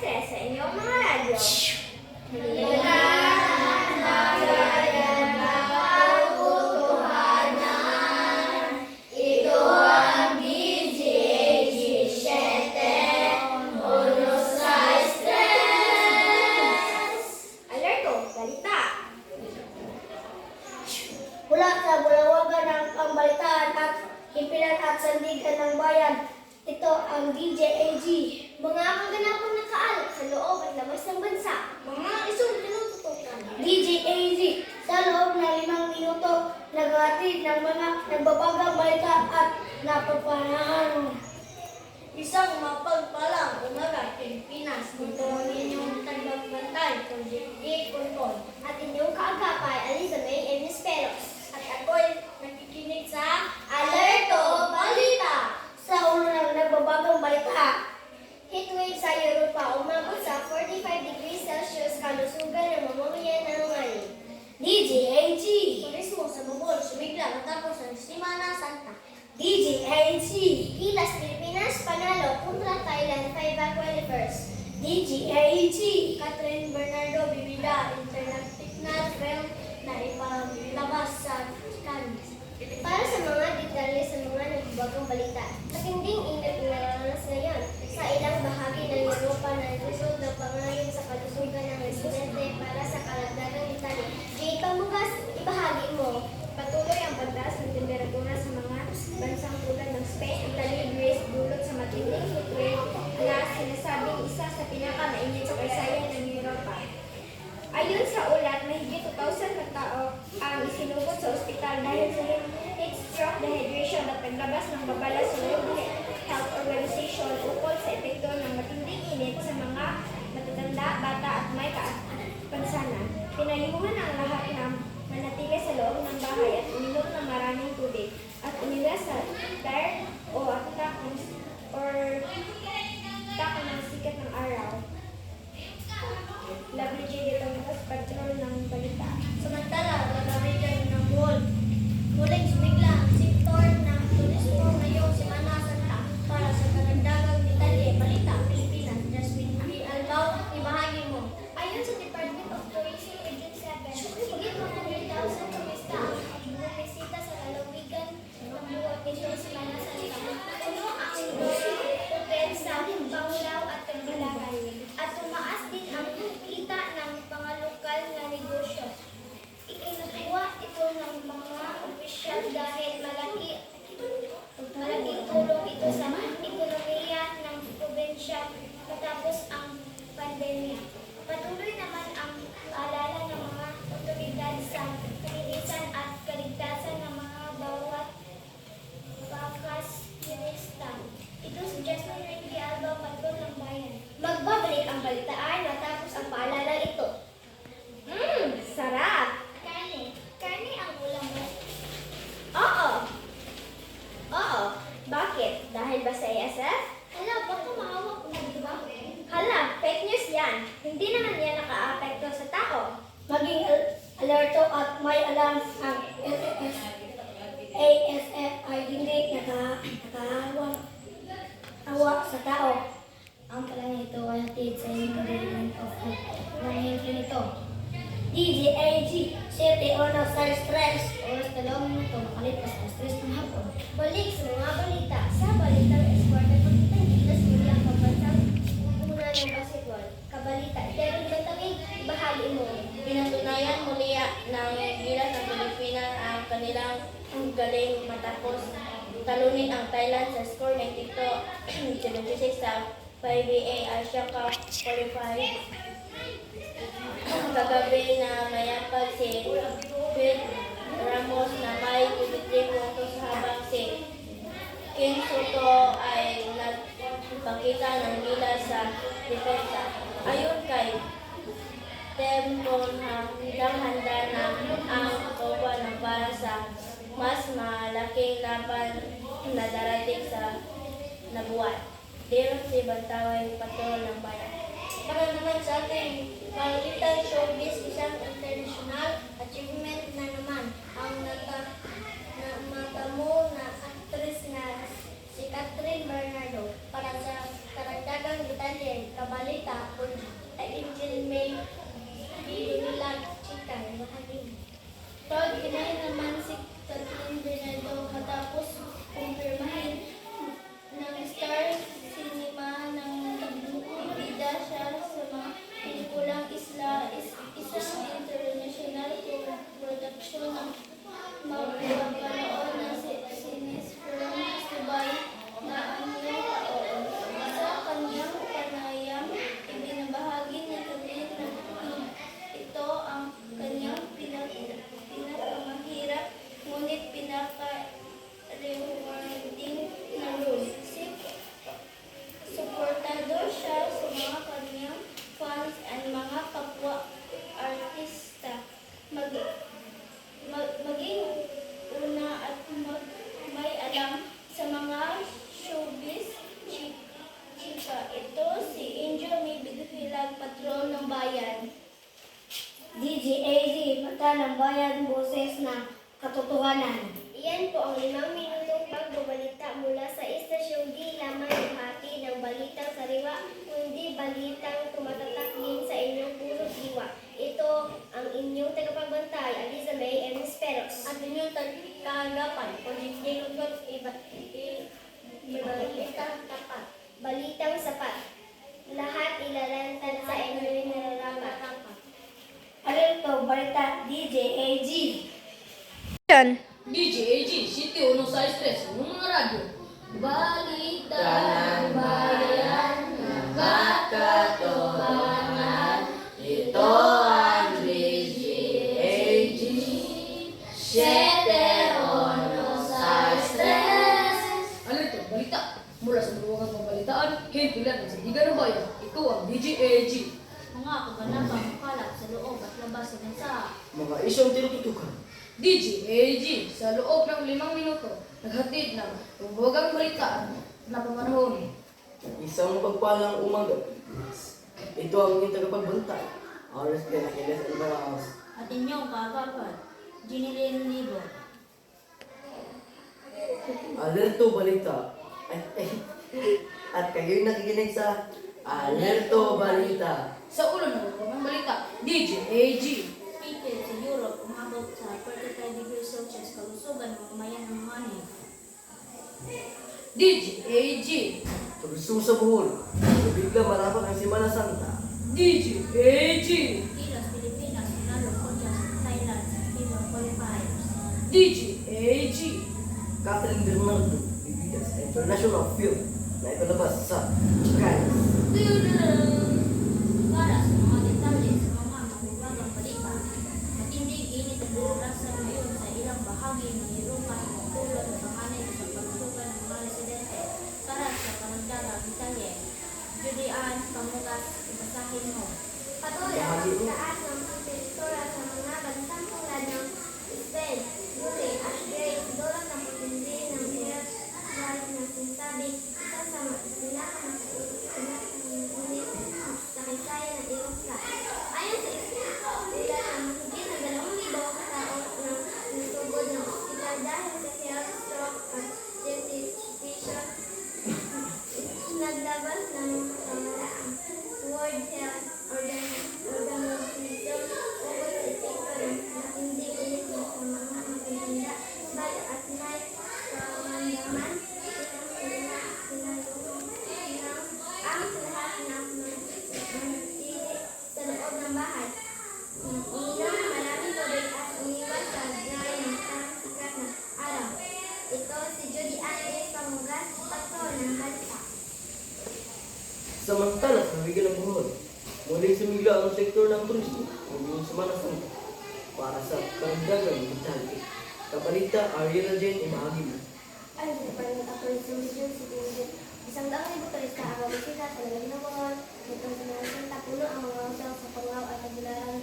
3 sa inyong mga radyo. Alerto, balita. Mula sa bulawagan ng pambalitaan at himpilan at sandigan ng bayan, ito ang DJAG. Mga kaganapang nakaalok sa loob at labas ng bansa. Mga isong tinututukan. DJAG, sa loob ng 5 minuto, naghatid ng mga nagbabagang balita at napapanahan. Isang mapagpalang umaga, Pilipinas. Ito ang inyong tagagbantay, Conjugate Control. At inyong kaagapay, Elizabeth M. Esperos. At ako'y nakikinig sa Alerto Balita. Sa ulo ng nagbabagang balita, Heatwave sa Europa umabot sa 45 degrees Celsius kalusugan ng mamamayan ng ngayon. DJAG, Turismo sa Bohol sumigla matapos ang Semana Santa. DJAG, Gilas Pilipinas panalo kontra Thailand 5 qualifiers. DJAG, Catherine Bernardo bibida international film na ipalabas sa Cannes. Para sa mga detalye sa mga nagbabagang balita, matinding init na narananas ngayon sa ilang bahagi ng Europa na result ng pangayon sa kalusugan ng residente para sa karagdagang detalye. Di Pamugas, ibahagi mo. Patuloy ang pagtaas ng temperatura sa mga bansang tulad ng Spain, Italy, Greece, dulot sa matinding heatwave na sinasabing isa sa pinakamainit sa kasaysayan ng Europa. Ayon sa ulat, mahigit 2,000 na tao ang isinugod sa ospital dahil sa heat stroke, dehydration at paglabas ng babala sa World Health Organization ukol sa epekto ng matinding init sa mga matatanda, bata at may kapansanan. Pinayuhan ang lahat na manatili sa loob ng bahay at uminom ng maraming tubig at umiwas sa glare o tak ng sikat ng araw. WJ dito ng patrol ng balita. Samantala, lalawigan ng Bohol. Muling sumigla ang sektor ng turismo ngayong Semana Santa para sa karagdagang detalye. Balita, Pilipinas. Jasmine B. Albaw, ibahagi mo. Ayon sa Department of Tourism Region 7, higit 100,000 turista ang bumisita sa lalawigan ng buwan nitong Semana Santa. Puno ang hotel sa Panglao at Tagbilaran. At tumaas din ang kita ng mga lokal na negosyo. Ikinukuha ito ng mga opisyal dahil malaking tulong ito sa ekonomiya ng probensya matapos ang pandemya. Patuloy naman ang paalala ng mga otoridad sa kalinisan at kaligtasan ng mga bawat bakas turista. Ito si Jasmine Rindy Alba, Patrol ng Bayan. Magbabalik ang balitaan matapos ang paalala ito. Sarap! Karne. Karne ang ulam mo. Oo. Oo. Bakit? Dahil ba sa ASF? Hala, baka mahawak mo, di ba? Hala, fake news yan. Hindi naman yan naka-apekto sa tao. maging alerto at may alam ang ASF ay hindi nakahawak sa tao. Ang palang ito ay hatid sa Department of Health ng hintlo nito. DJAG, City on of Stress. Oras 2 minuto, makalipas ang stress ng hapon. Balik sa mga balita. Sa balitang esport at pagkitang gilas muli ang pagbansang una ng basketball. Kabalita, Darren Batawig, bahagi mo. Pinatunayan muli ng gilas ng Pilipinas ang kanilang galing matapos talunin ang Thailand sa score 92-76 sa PBA Asia Cup Qualifier. Kagabi na mayapag si Phil Ramos na may 23 puntos habang si King Soto ay nagpakita ng gilas sa depensa. Ayon kay Tempon, handang-handa na ang Toba na para sa mas malaking laban na darating sa nabuwan. Dito si Bantaway, Patrol ng Bayan. Para naman sa ating palitan showbiz, isang international achievement na naman ang matamo na actress na si Catherine Bernardo. Para sa karagdagang detalye, kabalita, bilang patron ng bayan. DJAG, mata ng bayan, boses ng katotohanan. Iyan po ang 5 minutong pagbabalita mula sa istasyong di lamang hati ng balitang sariwa, kundi balitang tumatatak din sa inyong puso't diwa. Ito ang inyong tagapagbantay, Aliza May M. Speros. At inyong kagagapan, Pagiging Lugot, Balitang tapat. Balitang sapat. Lahat ilalantad sa inyong nararapat. Alerto, balita, DJAG. DJAG, City 163, ng mga radyo. balita ng bayan, nakakatotohanan. Ito ang DJAG, 716. Alerto, balita. Mula sa maluwagang pambalitaan, hintulan sa Liga ng Bayan. Ito ang DJAG. Mga kaganapang kalap sa loob at labas ng bansa. Mga isyong tinututukan. DJAG, sa loob ng 5 minuto, naghatid ng maluwagang balitaan na pamanahon. Isang mapagpalang umaga. Ito ang inyong tagapagbantay. Oras ka na kilas ang baraos. At inyong kagapan, Ginilin Libo. Alerto balita. At kayo'y nakikinig sa Alerto Balita. Sa ulo ng maluwagang balita, DJAG. Heated sa Europe, umabot sa 35 degrees Celsius, kalusugan ng mamayan ng Mani. DJAG. Tulusong sa buhol. Bigla marapat ang Semana Santa. DJAG. Gilas, Pilipinas, Manalo, Korea, Thailand, Filipino qualifiers. DJAG. Catherine Bernardo, Bibidas, International Film na ipalabas sa Cannes. Para sa mga detalye sa mga mahiwagang balita, matinding init ang naranasan ngayon sa ilang bahagi ng Europa tulad ng panganay sa pagsukan ng mga residente. Para sa panagdagang detalye, Julian Pamugas, ibasahin mo. Patuloy ang taas ng temperatura sa mga bansang tulad ng Spain, Uri at Greece, dulot ng pagtindi ng bigas dahil ng sinsabi, isa sa pinakainit sa kasaysayan ng Europa. Ayon sa ilan ang mahigit na 2,000 katao na nasugod ng ospital dahil sa health stroke at destitution. Naglabas ng pamalaang World Health Organization ukol sa epekto ng matinding init sa mga matatanda, bata at may karamdaman. Ang lahat ng manatili sa loob ng bahay. Inom maraming tubig at umiwas sa dry ng sikat na araw. Ito si Judy Anne Pamugas, patron ng balita. Samantala sa Liga ng Buhol, muling sumigla ang sektor ng turismo ngayong Semana Santa para sa karagdagang detalye. Kapalita, Ariel Jane, imahagi mo. Ay, Department of Tourism Region City. 100,000 turista ang bumisita sa Lagay ng Buhol. Nitong Semana Santa, puno ang mga hotel sa Pangaw at Tagbilaran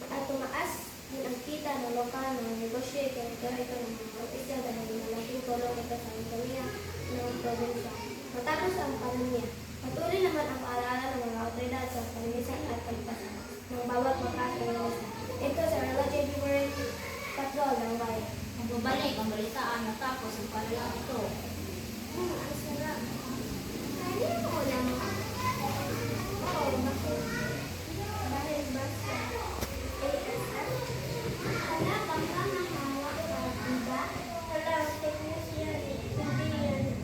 at tumaas din ang kita ng lokal ng negosyo. Kaya ito ng mga opisya dahil malaking tulong ito sa ekonomiya ng probinsya. Matapos ang pandemya, patuloy naman ang paalaala ng mga otoridad sa pangilisan at pagpasa ng bawat bakas ng lista. Ito sa Relative February Patrol ng Bayan. Magbabalik ang balitaan matapos ang palalang ito. Ang sarap. Kaya mo lang. Oo, bakit? Dahil ba sa ASF? Hala, baka mahawak ka, diba? Hala, technician, hindi yan.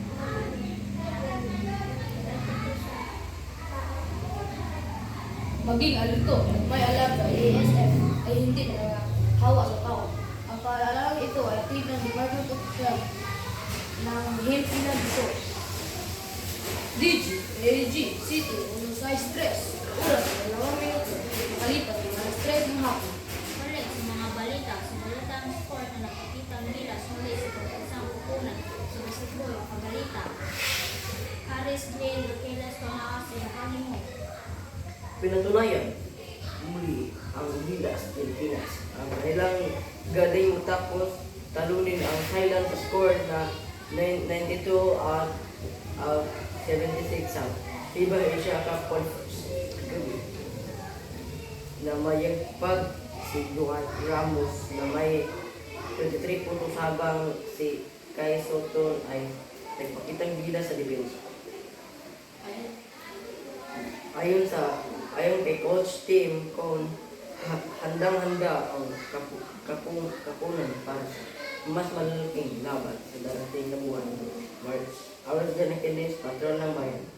Maging alerto at may alam sa ASF ay hindi hawa sa tao. Ang paalalang ito ay atid ng Department of Health ng Hempilan Dito. DJAG City, Size 3, oras na 2 minuto, nakalipas ng alas 3 ng hapon. Balik sa mga balita, sa balitang sport na nakikitang gilas muli sa pagkasang kukunan sa basketball ang kabalita. Harris Glenn, Raquelas, Tonaas, Ilahangin mo. Pinatunayan, muli ang Gilas, Pilipinas. Ang kanilang galing matapos talunin ang Thailand sa score na 92 at 76 sa FIBA Asia Cup Qualifiers. na mayagpag si Duan Ramos na may 23 puntos habang si Kai Soton ay nagpakitang gila sa depensa. Ayon kay Coach Tim Con, handang-handa ang kapunan para sa mas malalaking laban sa darating na buwan ng March. Awas dyan ang kinis, patron ng bayan.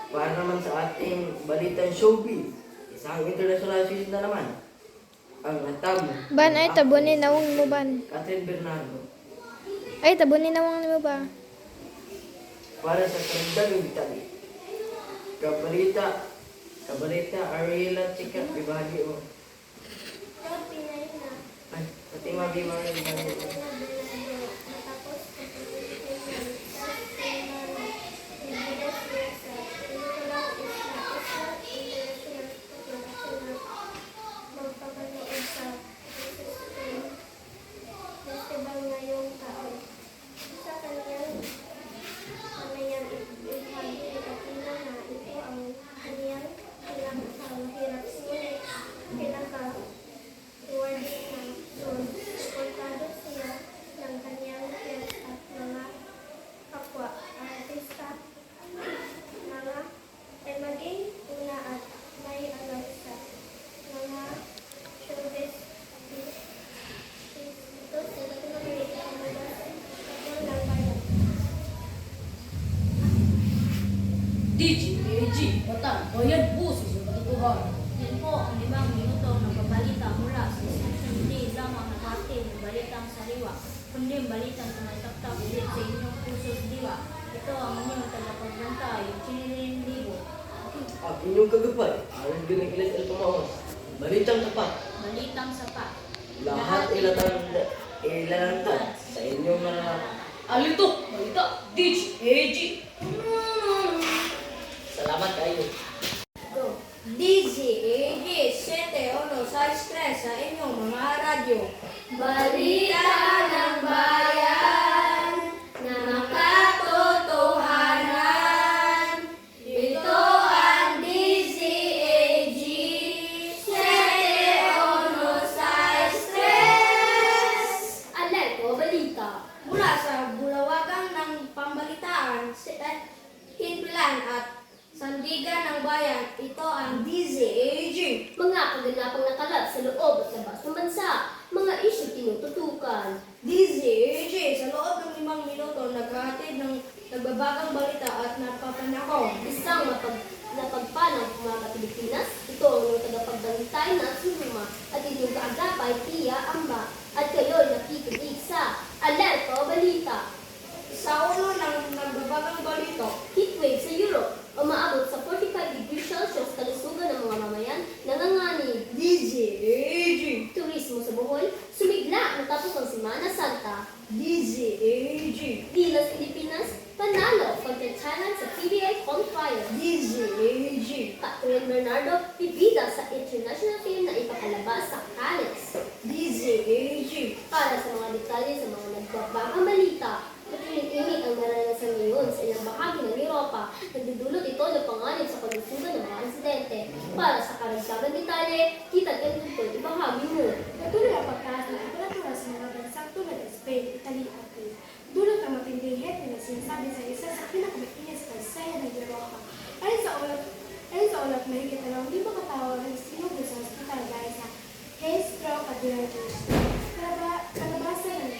Para naman sa ating balitang showbiz, isang international season na naman. Ang natabo. Ban ay tabunin nawang mo ban. Catherine Bernardo. Ay tabunin nawang mo ba? Para sa karagdagang detalye. Kabalita, Ariela, Chika, ibagi mo. Pinay na. Ay, pati mabimang yung Matapos pagpapilitin sa Pinay, ibigas niya sa Pinitulang International magpapanood sa festival ngayong taon. Sa kanyang ibahagi Katina na ito ang kanyang pinakamahirap ngunit pinaka-rewarding na zone. Kontado siya ng kanyang friends at mga kapwa artista mga ay maging una at may alam sa mga showbiz ito sila pinamili ang mga kapwa ng bayan. DGAG, Batang, Bayan Puso sa Katotohanan. Yan po ang 5 minuto ng pabalita mula sa isang hindi lamang naghatid ng balitang sariwa, kundi balitang tumataktak ulit sa inyong puso't diwa. Ito ang inyong tagapagbantay, Chinilin Libo. At inyong kagabay, alam din ng ilas el Pamaos. Balitang tapat, Balitang sapat. lahat ilalantad sa inyong mga Alitok, Balita, DGAG. salamat kayo. DGAG, 7-1-6-3 sa inyong mga radyo. Balita ng bayan na makatotohanan. Ito ang DZAG 7-1-6-3. Alerto Balita. Mula sa bulawagan ng pambalitaan, himpilan at sandigan ng bayan, ito ang DZAG. Mga kaganapang nakalap sa loob at labas ng bansa. Mga isyu tinututukan. DZAG, sa loob ng 5 minuto, naghahatid ng nagbabagang balita at napapanahon. Isang napagpalang mga Pilipinas. Ito ang mga tagapagbantay na sumuma at inyong kaagapay, Pia Amba. At kayo'y nakikinig sa Alerto Balita. Sa ulo ng nagbabagang balita, Heatwave sa Europe. Umaabot sa 45 degrees Celsius kalusugan ng mga mamayan nanganganib. DZAG. Turismo sa Bohol, sumigla matapos ang Semana Santa. DZAG. Gilas Pilipinas, panalo kontra Thailand sa PBA qualifier. DZAG. Catherine Bernardo, bibida sa international film na ipakalabas sa Cannes. DZAG. Para sa mga detalye sa mga nagbabagang balita, matulin-init ang naranasan ngayon sa ilang bahagi ng Europa. Nagdudulot ito ng panganib sa kalusugan ng mga residente. Para sa karagdagang detalye, kita ang tungkol ibahagi mo. Patuloy ang pagtaas ng temperatura sa mga bansang tulad ng Spain, Italy at Greece. Dulot ang matinding hete na sinasabi sa isa sa pinakamakinis na saya ng Europa. Ayon sa ulat, mahigit 2,000 katao ang sinubo sa ospital dahil sa heat stroke at diabetes. Kalabasan ng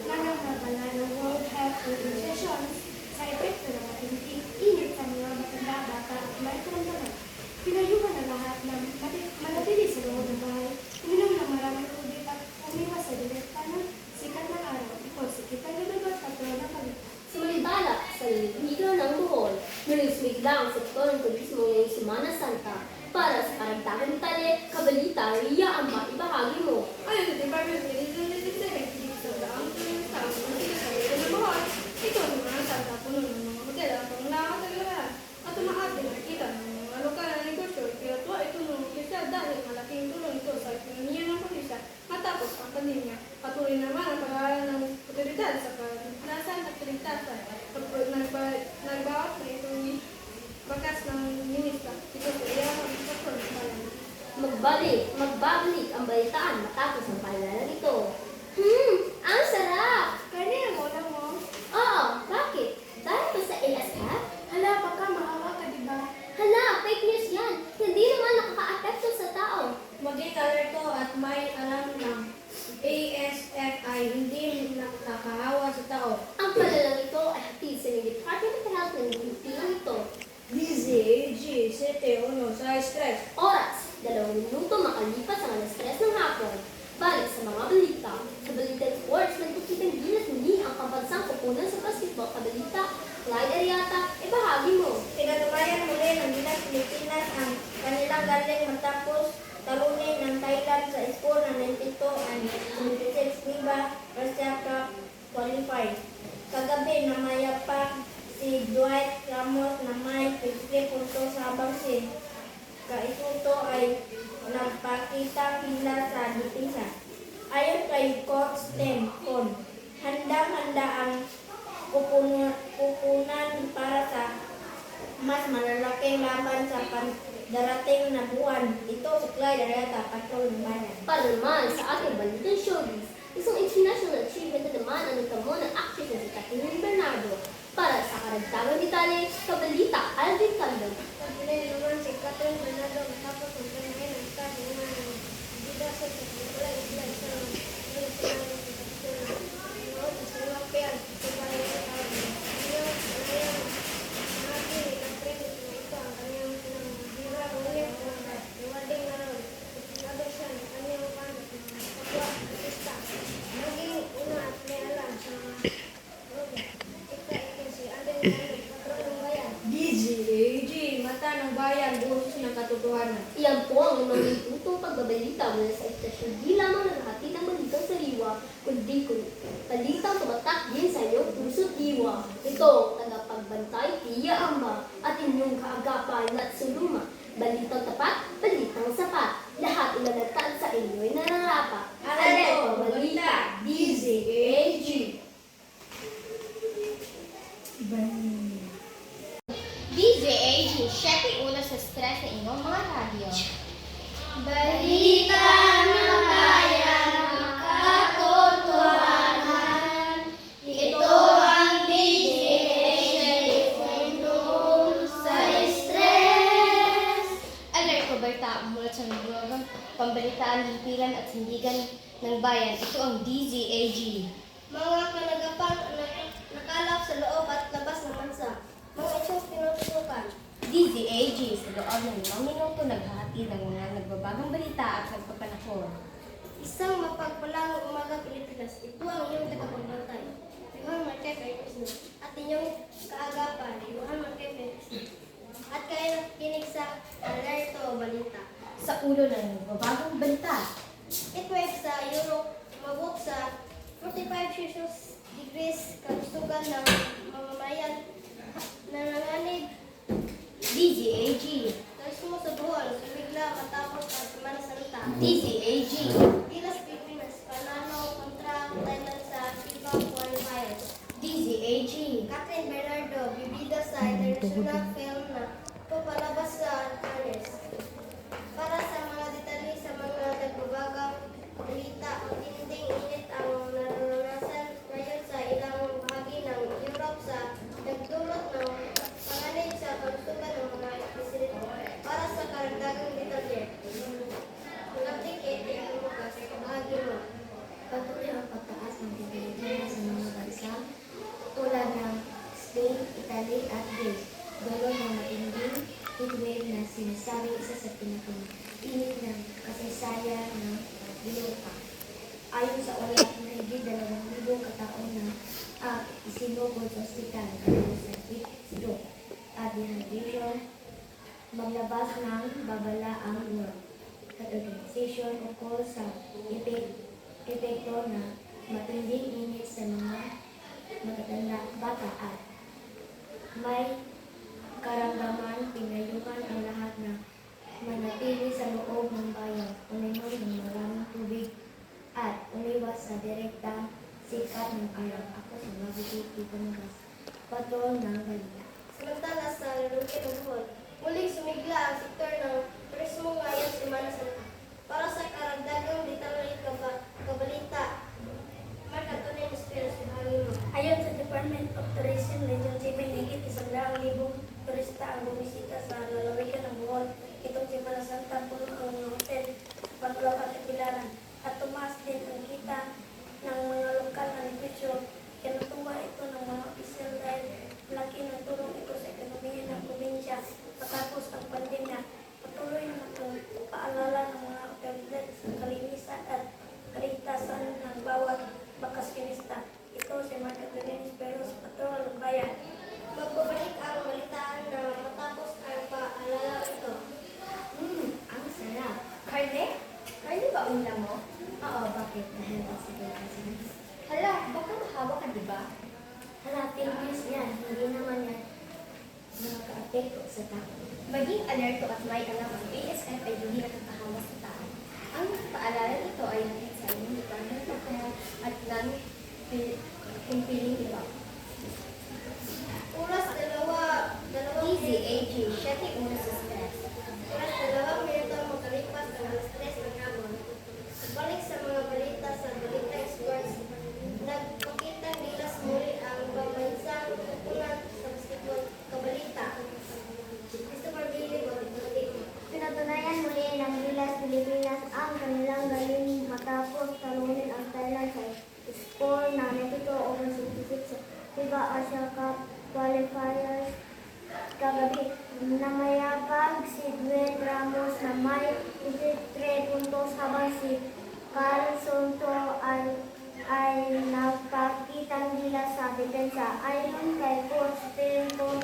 nangangabalan ng World Health Organization sa epekto ng matinding init sa mga matanda-bata at may karamdaman. Pinayuhan na lahat na manatili sa loob ng bahay, uminom ng maraming tubig at umiwas sa direkta ng sikat ng araw. Iponsipit ang lugar at ng palit. Sumalintala sa liga ng Bohol, nulismig lang sa sektor ng turismo ngayong Semana Santa. Para sa karagdagang detalye, kabalita, Ria ang maibahagi mo. Ayon sa Department of Tourism, sa daang turista ang mga sa liga ng Bohol, ito ang mga Santa puno ng mga hotel at panglakas at umaate nakikita ng mga lokal na negosyo. Kaya ito nung isa dahil malaking tulong ito sa ekonomiya ng probinsya matapos ang pandemya. Patuloy naman ang pag-aaral ng otoridad sa kaligtasan at kaligtasan. Nagbawat na itong bakas ng minista. Ito sa iya Magbabalik ang balitaan matapos ang paalala nito. Ang sarap! Kanya mo na mo. Oo, bakit? Dahil ba sa ASF? Hala, baka maawa ka, diba? Hala, fake news yan! Hindi naman nakaka-apekto sa tao. Maging alerto at may alam ng ASF ay hindi nakakahawa sa tao. Ang palalang ito ay hatid sa Department of Health ng Pilipinas ito. DZAG, 7-1 sa stress. Oras, 2 minuto makalipas ang alas 3 ng hapon. Balik sa mga balita. Sa Balita Sports, nagpukitang gilas muli ang pambansang kupunan sa basketball. Kabalita, Clyde Ariata, ibahagi mo. Pinatunayan muli ng Gilas Pilipinas ang kanilang galing matapos talunin ng Thailand sa score ng 92 and 76 FIBA Asia Cup qualified. Kagabi namayapang si Dwight Ramos na may 53 puntos habang si Kaisuto ay nagpakita pila sa depensa. Ayon kay Coach Tim Con, handang-handa ang kupunan para sa mas malalaking laban sa darating na buwan. Ito si Clyde Ariata, Patrol ng Bayan. Para naman sa ating balitang showbiz, isang international achievement na naman ang nagtamo ng actress na si Catherine Bernardo. Para sa karagdagang detalye, kabalita Alvin Candon. Pagpili naman si Catherine Bernardo matapos ng panahin ng start ng mga bida sa pagpula isla sa DZAG, mata ng bayan, buhos ng katotohanan. Iyan po ang limang minutong pagbabalita mula sa istasyon. Di lamang naghahatid ng balitang sariwa, kundi balitang tumatak din sa iyong puso't diwa. Ito ang tagapagbantay, Tia Amba, at inyong kaagapan at suluma. Balitang tapat, balitang sapat. Lahat ilalagtan sa inyo'y nararapat. Alerto, balita, DZAG. DZAG, 7-1 sa stress ng inyong mga radyo. Balita ng bayan, katotohanan. Ito ang DZAG, sa stress. Alert ko balita mula sa mga pambalitaan, himpilan at hindigan ng bayan. Ito ang DZAG. mga kanagapang nakalap sa loob at labas ng bansa. Mga isyong pinutusukan. DZAG, sa loob ng 5 minuto naghahatid ng mga nagbabagang balita at nagpapanahon. Isang mapagpalang umaga Pilipinas. Ito ang iyong tagapagbantay. Johan Marquez at inyong kaagapan, Johan Marquez. At kayo nakikinig sa Alerto Balita. Sa ulo ng nagbabagong balita. Heatwave sa Europe, umabot sa 45 Celsius degrees kagustugan ng mamamayan na nanganib. DZAG. Turismo sa Bohol, sumigla matapos ang Semana Santa. DZAG. Gilas Pilipinas, panalo kontra Thailand sa FIBA qualifiers. DZAG. Catherine Bernardo, bibida sa international film na papalabas sa Cannes. Para sa mga detalye sa mga nagbabagang balita, matinding init ang naranasan ngayon sa ilang bahagi ng Europe sa nagdulot ng panganib sa kalusugan ng mga presidente. Para sa karagdagang detalye, mag-update ang mga bahagi mo. Patuloy ang pagtaas ng temperatura sa mga bansa tulad ng Spain, Italy at Greece. Ganoon ang matinding heatwave na sinasabi isa sa pinakainit ng kasaysayan ng Europa. Ayon sa ulat, mahigit 2,000 katao na isinugod sa ospital dahil sa heat stroke at dehydration. Maglabas ng babala ang World Health Organization ukol sa epekto na matinding init sa mga matatanda bata at may karamdaman. Pinayuhan ang lahat na manatili sa loob ng bayan, uminom ng maraming tubig at umiwas sa direktang sikat ng araw. Ako si Mabiti Panagas, Patrol ng Balita. Samantala sa lalaki ng Bohol, muling sumigla ang sektor ng turismo ngayong Semana Santa. libong turista ang bumisita sa lalawigan ng Bohol. Itong Semana Santa puno ang mga hotel sa Panlao at Kapilaran at tumaas din ang kita ng mga lokal na negosyo. Kinutuwa ito ng mga opisyal dahil laki ng tulong ito sa ekonomiya ng probinsya matapos ang pandemya. Patuloy na ang paalala ng mga otoridad sa kalinisan at kaligtasan ng bawat bakasyonista. Ito si Marta Clemenis pero sa Patrol ng Bayan. Magbabalik ang balitaan na matapos ang paalala ito. Ang sarap. Karne? Karne ba ulam mo? Oo, bakit? Dahil sige kasi. Hala, baka mahawa ka, di ba? Hala, Philippines yan. Hindi naman yan nakaka-apekto sa tao. Maging alerto at may alam ang ASF ay hindi nakakahawa sa tao. Ang paalala nito ay hatid sa inyong Department of Health at non-impiling iba. Oras dalawang DZAG, 7 sa stress. Oras 2 minuto makalipas ang alas 3 ng hapon. Balik sa mga balita sa Balita Sports. Nagpakita Gilas muli ang pambansang kukunan sa basketball kabalita. Christopher Billy, Balik. Pinatunayan muli ng Gilas Pilipinas ang kanilang galing matapos talunin ang Thailand sa score na 92-66 sa FIBA Asia Cup qualifiers kagabi. Namayabag si Dwayne Ramos na may 23 puntos habang si Carl Sonto ay nagpakitang gilas sa depensa. Ayon kay Coach Pinto,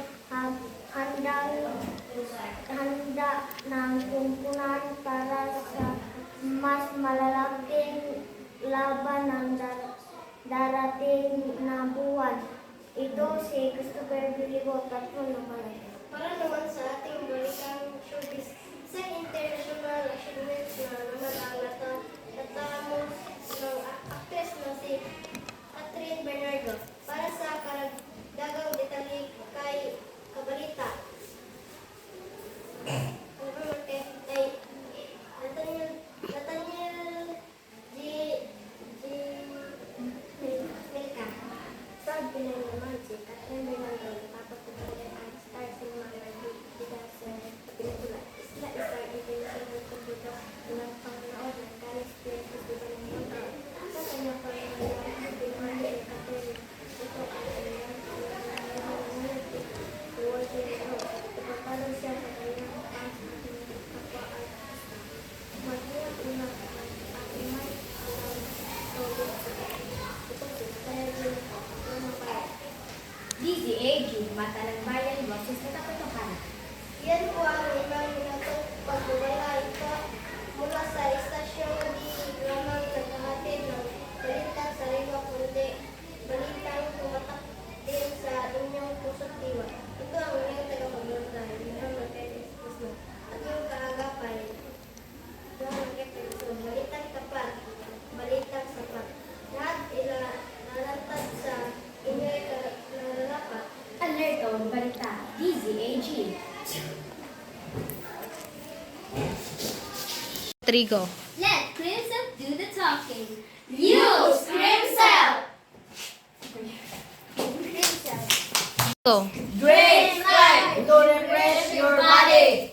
handa ng kumpunan para sa mas malalaking laban ng darating na buwan. Ito si Christopher Bilibo, Patrol ng Bayan. Para naman sa ating balitang showbiz, sa international achievements na naman ang natamos ng actress na si Catherine Bernardo. Para sa karagdagang detalye kay Kabalita. Nathaniel Milka. Proud Pinay naman si Catherine Bernardo. Tapos ito ang star cinema na nagbibigay sa pelikula. Isla Star International Computer na panginood ng Cannes Film Festival ng Montreal. Sa kanyang panginood, pinamali ni Catherine. Ito ang kanyang award ito. Ipagpalo siya sa kanyang fans at kapwa artista. Maghiyak una ang imay ang tawag sa ito si Catherine DZAG, Mata ng Bayan, Boses na Katotohanan. Yan po ang ilang minutong pagbubalay po mula sa istasyong di lamang naghahatid ng balitang sariwa kundi balitang tumatak din sa inyong puso't diwa. Ito ang inyong tagapagbalita, Ibrahim Marquez Pusno. At yung kaagapay, Ibrahim Marquez Pusno, balitang tapat, balitang sapat. Lahat ilalantad sa inyong nararapat. Alerto, balita, DZAG. Trigo. Let Crimson do the talking. Use Crimson! Go. Great flag to refresh your body!